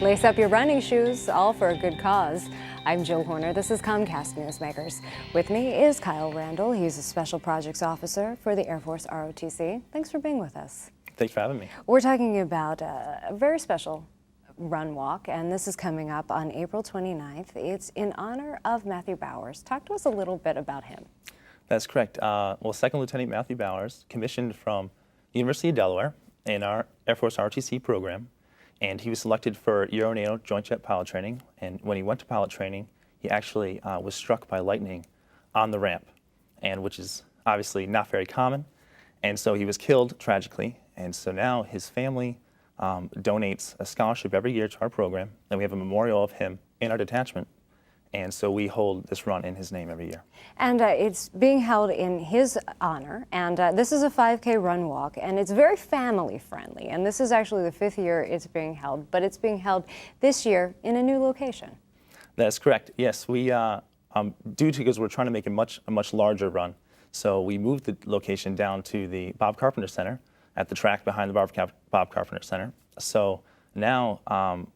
Lace up your running shoes, all for a good cause. I'm Jill Horner. This is Comcast Newsmakers. With me is Kyle Randall. He's a Special Projects Officer for the Air Force ROTC. Thanks for being with us. Thanks for having me. We're talking about a very special run walk, and this is coming up on April 29th. It's in honor of Matthew Bowers. Talk to us a little bit about him. That's correct. Well, Second Lieutenant Matthew Bowers, commissioned from the University of Delaware in our Air Force ROTC program, and he was selected for Euro-NATO Joint Jet Pilot Training. And when he went to pilot training, he actually was struck by lightning on the ramp, and which is obviously not very common. And so he was killed tragically. And so now his family donates a scholarship every year to our program, and we have a memorial of him in our detachment. And so we hold this run in his name every year. And it's being held in his honor, and this is a 5K run walk, and it's very family friendly. And this is actually the 5th year it's being held, but it's being held this year in a new location. That's correct. Yes, we because we're trying to make a much larger run, so we moved the location down to the Bob Carpenter Center at the track behind the Bob Carpenter Center. So now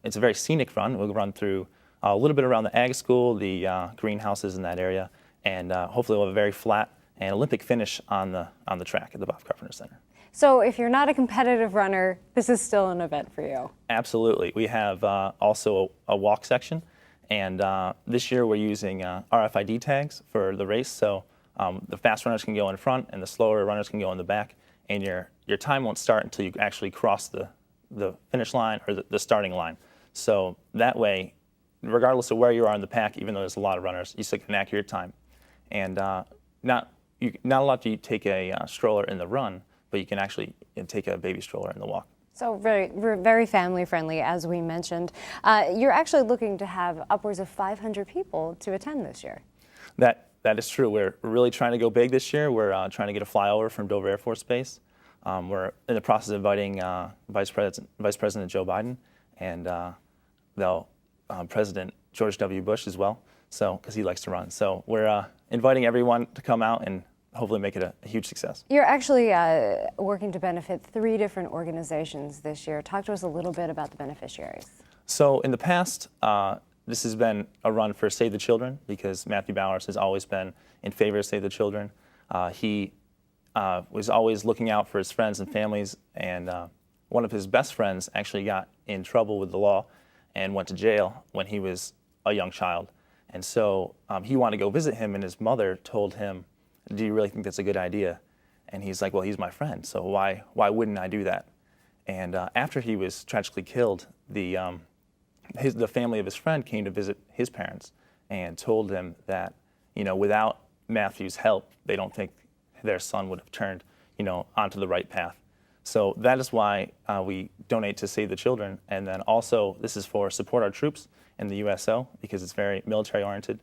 it's a very scenic run. We'll run through a little bit around the ag school, the greenhouses in that area, and hopefully we'll have a very flat and Olympic finish on the track at the Bob Carpenter Center. So if you're not a competitive runner, this is still an event for you. Absolutely. We have also a walk section, and this year we're using RFID tags for the race, so the fast runners can go in front and the slower runners can go in the back, and your time won't start until you actually cross the finish line or the starting line. So that way, regardless of where you are in the pack, even though there's a lot of runners, you still get an accurate time. And not allowed to take a stroller in the run, but you can actually take a baby stroller in the walk. So very family friendly, as we mentioned. You're actually looking to have upwards of 500 people to attend this year. That is true. We're really trying to go big this year. We're trying to get a flyover from Dover Air Force Base. We're in the process of inviting Vice President Joe Biden and President George W. Bush as well, so because he likes to run. So we're inviting everyone to come out and hopefully make it a huge success. You're actually working to benefit 3 different organizations this year. Talk to us a little bit about the beneficiaries. So in the past, this has been a run for Save the Children, because Matthew Bowers has always been in favor of Save the Children. He was always looking out for his friends and families, and one of his best friends actually got in trouble with the law and went to jail when he was a young child. And so he wanted to go visit him, and his mother told him, "Do you really think that's a good idea?" And he's like, "Well, he's my friend, so why wouldn't I do that?" And after he was tragically killed, the family of his friend came to visit his parents and told him that, without Matthew's help, they don't think their son would have turned, onto the right path. So that is why we donate to Save the Children. And then also, this is for support our troops in the USO, because it's very military oriented.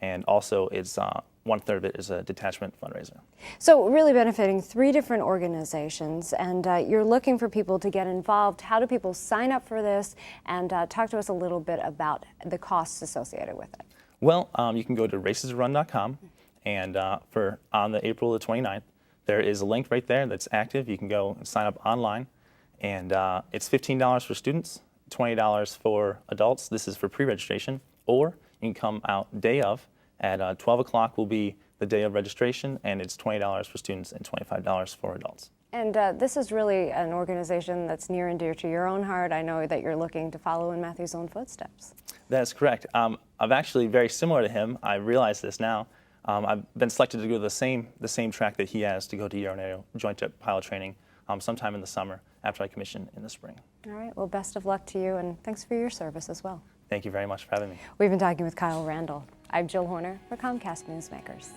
And also, it's 1/3 of it is a detachment fundraiser. So really benefiting 3 different organizations, and you're looking for people to get involved. How do people sign up for this? And talk to us a little bit about the costs associated with it. Well, you can go to racesrun.com, and on the April the 29th, there is a link right there that's active. You can go and sign up online, and it's $15 for students, $20 for adults. This is for pre-registration, or you can come out day of. At 12 o'clock will be the day of registration, and it's $20 for students and $25 for adults. And this is really an organization that's near and dear to your own heart. I know that you're looking to follow in Matthew's own footsteps. That's correct. I'm actually very similar to him. I realize this now. I've been selected to go to the same track that he has, to go to Euro-NATO Joint Jet Pilot Training sometime in the summer after I commission in the spring. All right. Well, best of luck to you, and thanks for your service as well. Thank you very much for having me. We've been talking with Kyle Randall. I'm Jill Horner for Comcast Newsmakers.